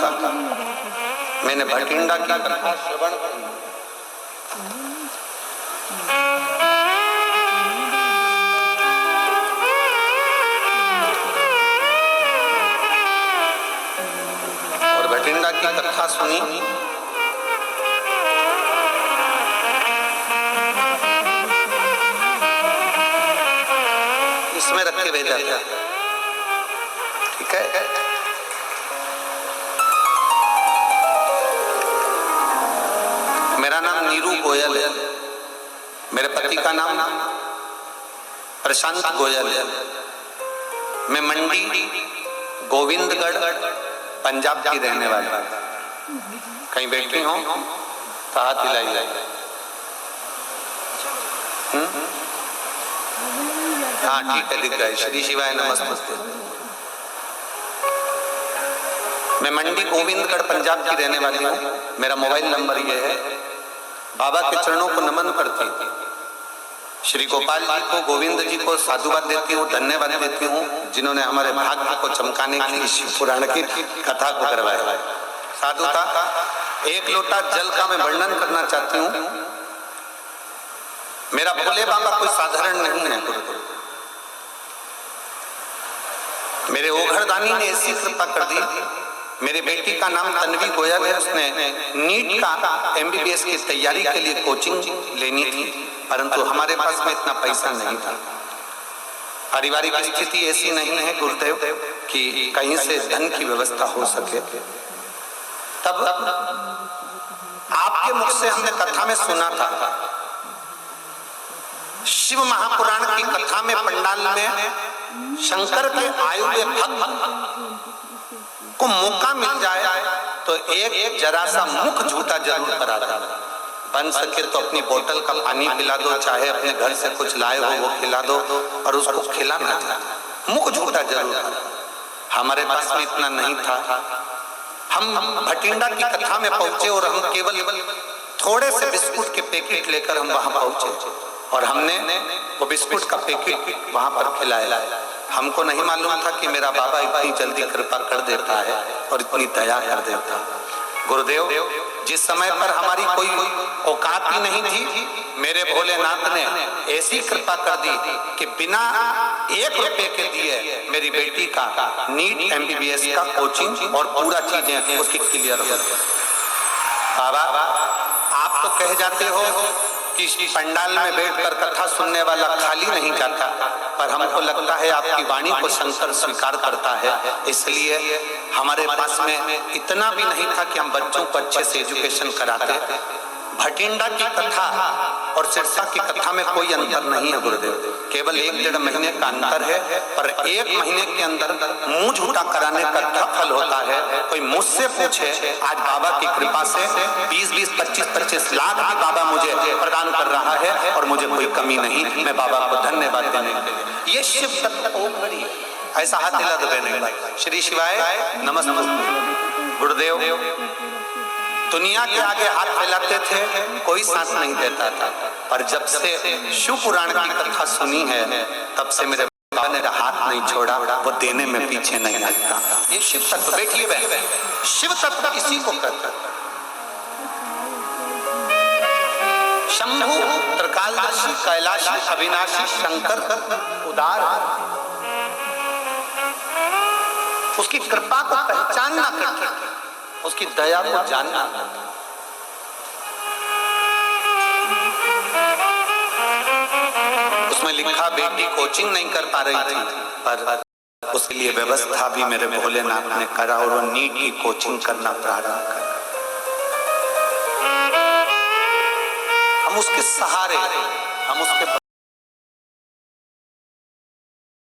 था, मैंने भटिंडा की कथा श्रवण की। और भटिंडा की कथा सुनी। इसमें रख के भेजा था, ठीक है। मेरा नाम नीरू गोयल है, मेरे पति का नाम प्रशांत गोयल है। मैं मंडी गोविंदगढ़ पंजाब की रहने वाली। कहीं बैठी हो तो हाथ हिलाइए। हाँ ठीक है, दिख रहा है। श्री शिवाय नमस्ते। मैं मंडी गोविंदगढ़ पंजाब की रहने वाली हूँ। मेरा मोबाइल नंबर ये है। बाबा के चरणों को नमन करती हूँ। श्री गोपाल जी को, गोविंद जी को साधुवाद देती हूँ, धन्यवाद देती हूँ, जिन्होंने हमारे भाग्य को चमकाने के लिए शिव पुराण की कथा को करवाया। साधुता एक लोटा जल का मैं वर्णन करना चाहती हूँ। मेरा भोले बाबा कोई साधारण नहीं है। मेरे ओघरदानी ने ऐसी कृपा कर दी। मेरी बेटी का नाम तन्वी गोयल है। उसने नीट का एमबीबीएस की तैयारी के लिए कोचिंग लेनी थी, परंतु हमारे पास में इतना पैसा नहीं था। पारिवारिक स्थिति ऐसी नहीं है गुरुदेव कि कहीं से धन की व्यवस्था हो सके। तब आपके मुख से हमने कथा में सुना था, शिव महापुराण की कथा में पंडाल में शंकर के आयु में भक्त को मौका मिल जाए तो एक जरा सा मुख झूठा जरूर करा दो। बन सके तो अपनी बोतल का पानी पिला दो, चाहे अपने घर से कुछ लाए हो वो खिला दो, और उसको खिलाना चाहिए। मुख झूठा जरूर करा। हमारे पास में इतना नहीं था। हम भटिंडा की कथा में पहुंचे और हम केवल थोड़े से बिस्कुट के पैकेट लेकर हम वहां पहुंचे और हमने वो बिस्कुट का पैकेट वहां पर खिलाया। हमको नहीं मालूम था कि मेरा बाबा इतनी जल्दी कृपा कर देता है और इतनी दया कर देता है। गुरुदेव, जिस समय पर हमारी कोई औकात ही नहीं थी, मेरे भोलेनाथ ने ऐसी कृपा कर दी कि बिना 1 रुपए के दिए मेरी बेटी का नीट एमबीबीएस का कोचिंग और पूरा चीजें उसकी क्लियर हो। बाबा, आप तो कह जाते हो कि पंडाल में बैठकर कथा सुनने वाला खाली नहीं जाता, पर हमको लगता है आपकी वाणी को शंकर स्वीकार करता है। इसलिए हमारे पास में इतना भी नहीं था कि हम बच्चों को अच्छे से एजुकेशन कराते। भटिंडा की कथा और सिरसा की कथा में कोई अंतर नहीं है गुरुदेव, केवल 1-1.5 महीने का अंतर है। पर 1 महीने के अंदर मुंह झूठा कराने का क्या फल होता है? कोई मुझसे पूछे, आज बाबा की कृपा से 20-20, 25-25 लाख भी बाबा मुझे प्रदान कर रहा है और मुझे कोई कमी नहीं। मैं बाबा को धन्यवाद देने के लिए, ये शिव तत्व ऐसा हाथ हिला दो बहने। श्री शिवाय नमस्ते। गुरुदेव दुनिया के आगे हाथ फैलाते थे, कोई साथ नहीं देता था, पर जब से शिव पुराण की कथा सुनी है तब से मेरे बाबा ने हाथ नहीं छोड़ा, वो देने में पीछे नहीं हटता। ये शिव तत्व, बैठिए बहन, शिव तत्व इसी को कहते हैं। शंभु त्रिकालदर्शी कैलाशी अविनाशी शंकर उदार, उसकी कृपा को पहचानना करके उसकी दया को जानना। उसमें लिखा बेटी कोचिंग नहीं कर पा रही थी, पर उसके लिए व्यवस्था भी मेरे भोलेनाथ ने करा और वो नीट की कोचिंग करना प्रारंभ कर। हम उसके सहारे, हम उसके